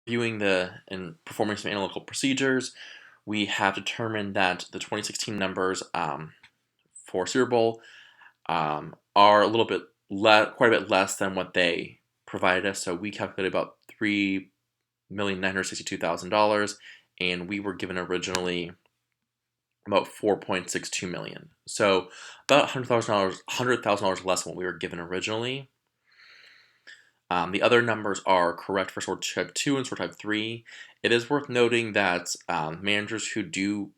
Viewing and performing some analytical procedures, we have determined that the 2016 numbers for Super Bowl are a little bit quite a bit less than what they provided us. So we calculated about $3,962,000, and we were given originally about 4.62 million. So about $100,000 less than what we were given originally. The other numbers are correct for sort type 2 and sort type 3. It is worth noting that managers who do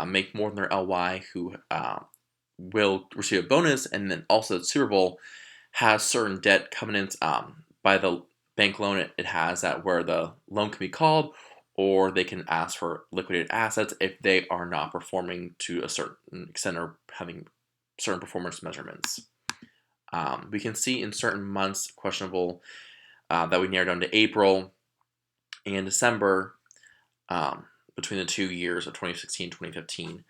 make more than their LY, who will receive a bonus, and then also the Super Bowl has certain debt covenants by the bank loan it has, that where the loan can be called, or they can ask for liquidated assets if they are not performing to a certain extent or having certain performance measurements. We can see in certain months questionable that we narrowed down to April and December, between the 2 years of 2016 and 2015.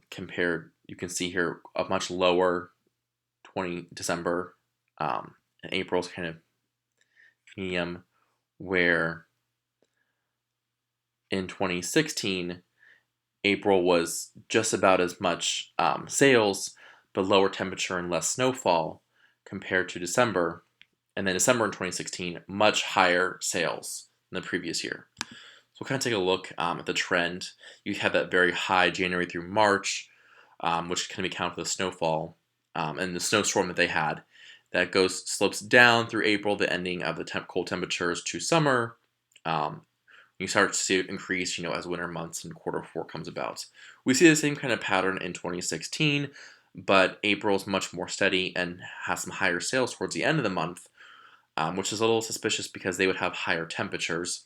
Compared, you can see here a much lower December, and April's kind of medium, where in 2016 April was just about as much sales, but lower temperature and less snowfall compared to December. And then December in 2016, much higher sales than the previous year. So we'll kind of take a look at the trend. You have that very high January through March, which can be counted for the snowfall and the snowstorm that they had. That slopes down through April, the ending of the cold temperatures, to summer. You start to see it increase, as winter months and quarter 4 comes about. We see the same kind of pattern in 2016, but April is much more steady and has some higher sales towards the end of the month, which is a little suspicious because they would have higher temperatures.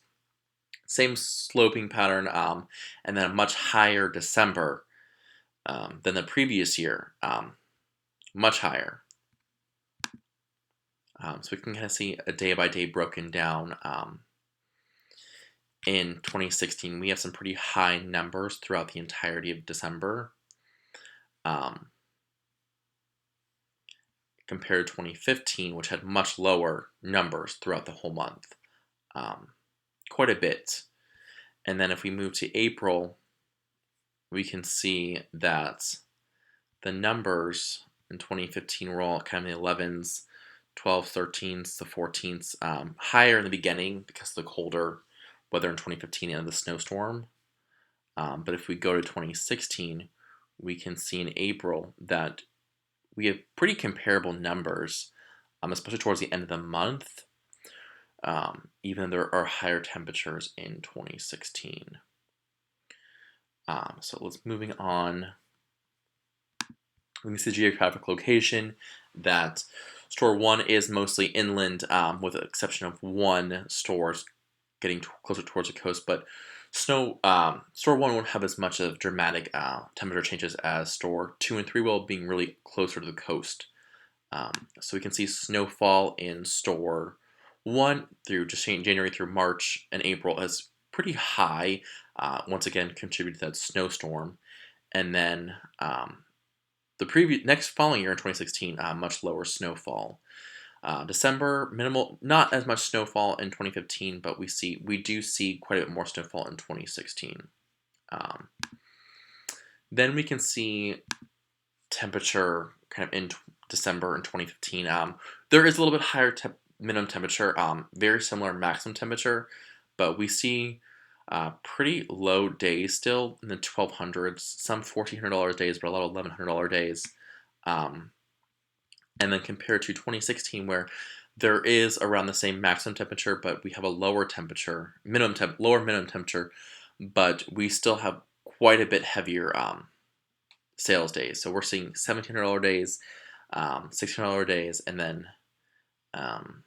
Same sloping pattern, and then a much higher December than the previous year, much higher. So we can kind of see a day by day broken down. In 2016, we have some pretty high numbers throughout the entirety of December, compared to 2015, which had much lower numbers throughout the whole month, quite a bit. And then if we move to April, we can see that the numbers in 2015 were all kind of in the 11s, 12s, 13s, the 14s, higher in the beginning because of the colder weather in 2015 and the snowstorm. But if we go to 2016, we can see in April that we have pretty comparable numbers, especially towards the end of the month, even though there are higher temperatures in 2016. So let's moving on. We can see the geographic location that store 1 is mostly inland, with the exception of one store getting closer towards the coast, but store 1 won't have as much of dramatic temperature changes as store 2 and 3 will, being really closer to the coast. So we can see snowfall in store 1 through just January through March and April is pretty high, once again contributed to that snowstorm. And then the next following year in 2016, much lower snowfall. December, minimal, not as much snowfall in 2015, but we do see quite a bit more snowfall in 2016. Then we can see temperature kind of in December in 2015. There is a little bit higher minimum temperature, very similar maximum temperature, but we see pretty low days still in the 1200s, some $1,400 days, but a lot of $1,100 days. And then compared to 2016, where there is around the same maximum temperature, but we have a lower lower minimum temperature, but we still have quite a bit heavier sales days. So we're seeing $1,700 days, $1,600 days, and then kind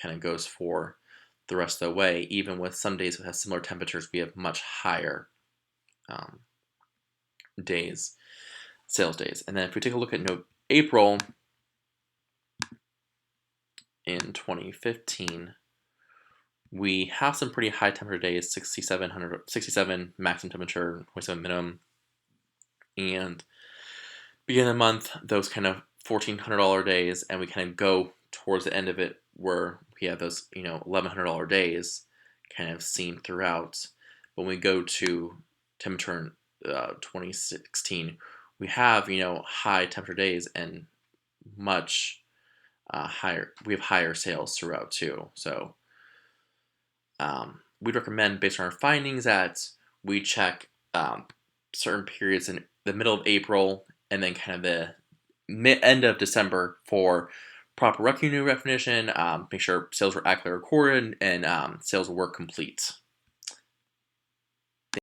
of goes for the rest of the way. Even with some days that have similar temperatures, we have much higher sales days. And then if we take a look at April in 2015, we have some pretty high temperature days, 67 maximum temperature, 27 minimum, and beginning of the month, those kind of $1,400 days, and we kind of go towards the end of it where we have those, $1,100 days kind of seen throughout. When we go to temperature 2016, we have, high temperature days and much higher. We have higher sales throughout too. So we'd recommend, based on our findings, that we check certain periods in the middle of April and then kind of the end of December for proper revenue recognition, make sure sales were accurately recorded, and sales were complete.